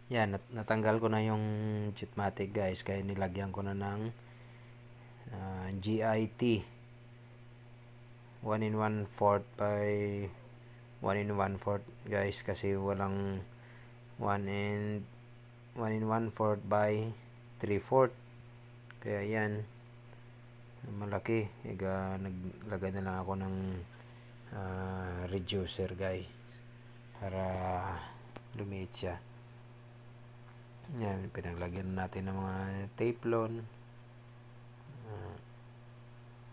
Yan, natanggal ko na yung Jetmatic guys, kaya nilagyan ko na ng GIT 1 in 1/4 by 1 in 1/4 guys, kasi walang 1 in 1/4 by 3/4, kaya yan malaki. Naglagay na lang ako ng reducer guys para lumiit siya. Yan, pinaglagyan natin ng mga teflon.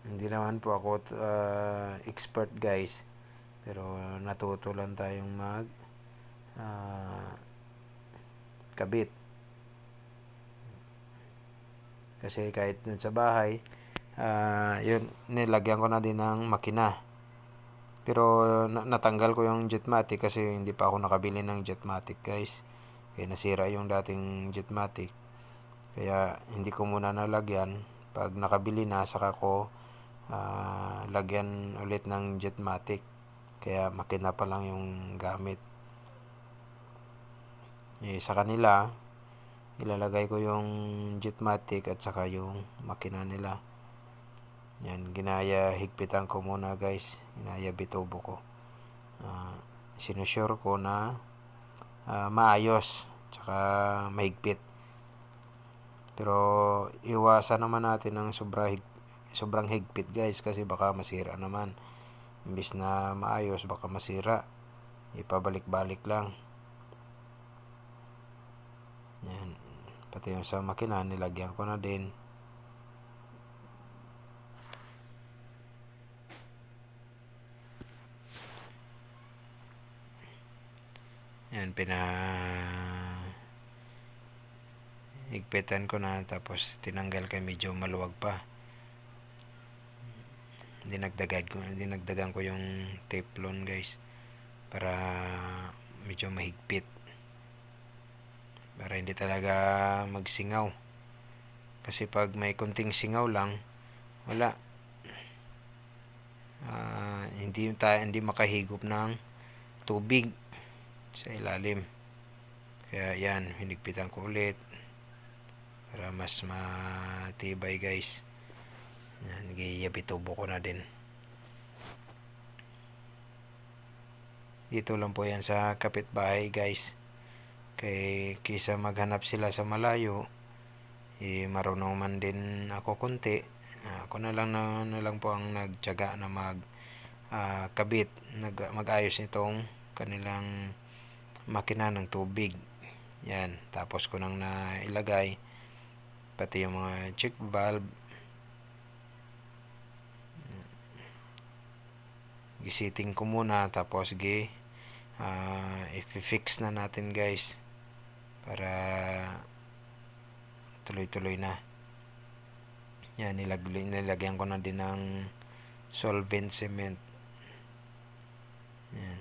Hindi naman po ako expert guys, pero natuto lang tayong mag kabit. Kasi kahit dun sa bahay, yun, nilagyan ko na din ng makina. Pero natanggal ko yung Jetmatic kasi hindi pa ako nakabili ng Jetmatic guys. Kaya nasira yung dating Jetmatic. Kaya hindi ko muna nalagyan. Pag nakabili na, saka ko lagyan ulit ng Jetmatic. Kaya makina pa lang yung gamit. Sa kanila, ilalagay ko yung Jetmatic at saka yung makina nila. Yan, higpitan ko muna guys. Ginaya bitobo ko. Sinusure ko na maayos tsaka mahigpit. Pero iwasan naman natin ng sobrang higpit guys, kasi baka masira naman. Imbis na maayos, baka masira. Ipabalik-balik lang. Yan. Pati yung sa makina, nilagyan ko na din. Yan, higpitan ko na, tapos tinanggal kay medyo maluwag pa. Dinagdagan ko yung teflon guys para medyo mahigpit, para hindi talaga magsingaw. Kasi pag may konting singaw lang, wala, hindi makahigop ng tubig sa ilalim. Kaya yan, hinigpitan ko ulit para mas matibay guys. Yan, giyabitubo ko na din. Dito lang po yan sa kapitbahay guys. Kaysa maghanap sila sa malayo, marunong man din ako konti. Ako na lang po ang nagtiyaga na kabit, mag-ayos nitong kanilang makina ng tubig. Yan, tapos ko nang nailagay pati yung mga check valve. Gisiting ko muna, tapos i-fix na natin guys para tuloy-tuloy na. Yan, nilagyan ko na din ng solvent cement. Yan,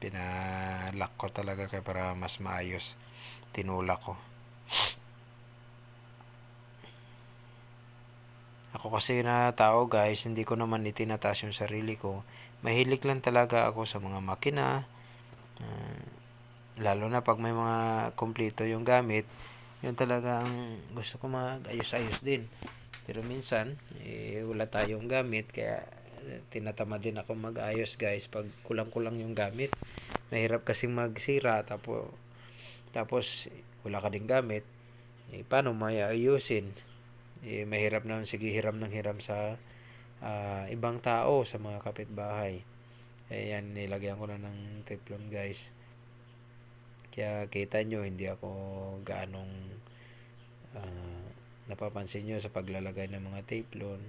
pinalak ko talaga kaya para mas maayos. Tinulak ko. Ako kasi na tao guys, hindi ko naman itinataas yung sarili ko. Mahilig lang talaga ako sa mga makina. Lalo na pag may mga kompleto yung gamit, yun talaga ang gusto ko, mag-ayos-ayos din. Pero minsan, wala tayong gamit, kaya tinatamad din ako mag-ayos guys pag kulang-kulang yung gamit. Mahirap kasing magsira, tapos wala ka ding gamit. Paano maayusin? Mahirap naman, sige, hiram ng hiram sa ibang tao, sa mga kapitbahay. Ayan, nilagyan ko na ng teflon guys. Kaya kita nyo, hindi ako gaanong napapansin nyo sa paglalagay ng mga teflon.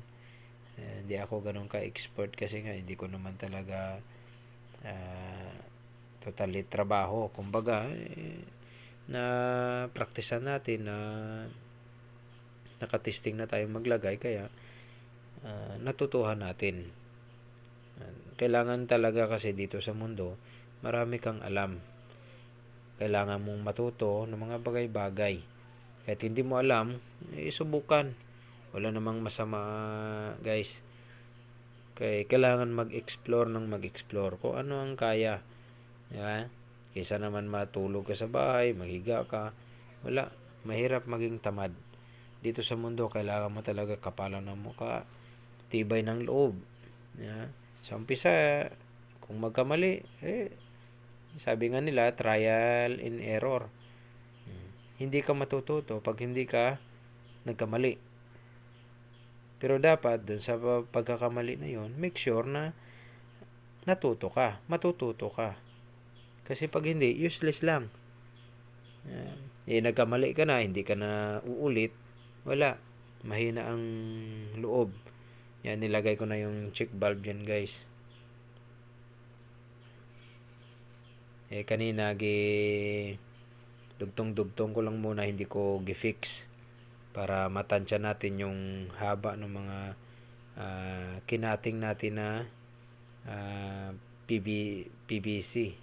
Hindi ako ganun ka-expert kasi nga hindi ko naman talaga totally trabaho. Kumbaga, na praktisan natin, na nakatesting na tayo maglagay, kaya natutuhan natin. Kailangan talaga kasi dito sa mundo, marami kang alam. Kailangan mong matuto ng mga bagay-bagay. Kahit hindi mo alam, subukan. Wala namang masama guys. Kaya kailangan mag-explore ng mag-explore kung ano ang kaya. Diba? Kaysa naman matulog ka sa bahay, maghiga ka. Wala. Mahirap maging tamad. Dito sa mundo, kailangan mo talaga kapalan ng mukha, tibay ng loob. Yeah. Sa umpisa, kung magkamali, sabi nga nila, trial and error. Hindi ka matututo pag hindi ka nagkamali. Pero dapat, dun sa pagkakamali na yon, make sure na matututo ka. Kasi pag hindi, useless lang. Nagkamali ka na, hindi ka na uulit, wala. Mahina ang loob. Yan, nilagay ko na yung check valve yan, guys. Kanina, dugtong-dugtong ko lang muna, hindi ko gi-fix para matansya natin yung haba ng mga kinating natin na PVC.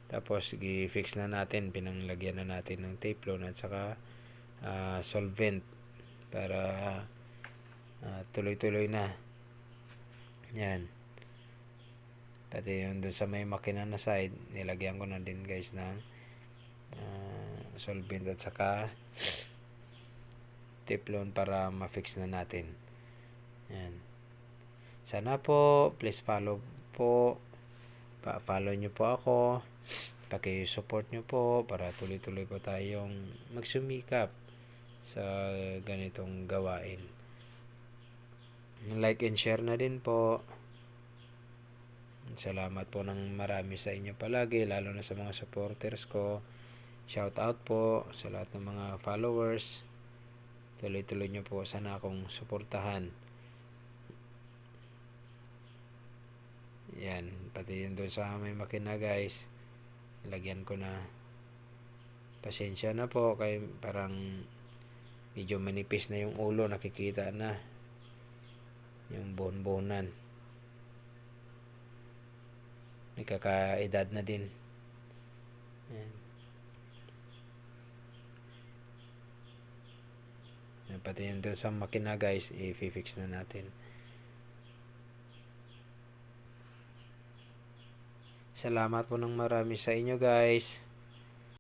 Tapos i-fix na natin, pinanglagyan na natin ng teflon at saka solvent para tuloy-tuloy na. Yan. Pati yung doon sa may makina na side, nilagyan ko na din, guys, ng solvent at saka teflon para ma-fix na natin. Yan. Sana po, please follow po. Pa-follow nyo po ako. Paki-support nyo po para tuloy-tuloy po tayong magsumikap sa ganitong gawain. Like and share na din po. Salamat po ng marami sa inyo palagi, lalo na sa mga supporters ko. Shout out po sa lahat ng mga followers. Tuloy-tuloy nyo po sana akong suportahan. Yan, pati yun doon sa may makina, guys, lagyan ko na. Pasensya na po, kay parang medyo manipis na yung ulo, nakikita na yung bon-bonan. Nagkakaedad na din. Yan. Yan, pati yun doon sa makina, guys, i-fix na natin. Salamat po ng marami sa inyo, guys.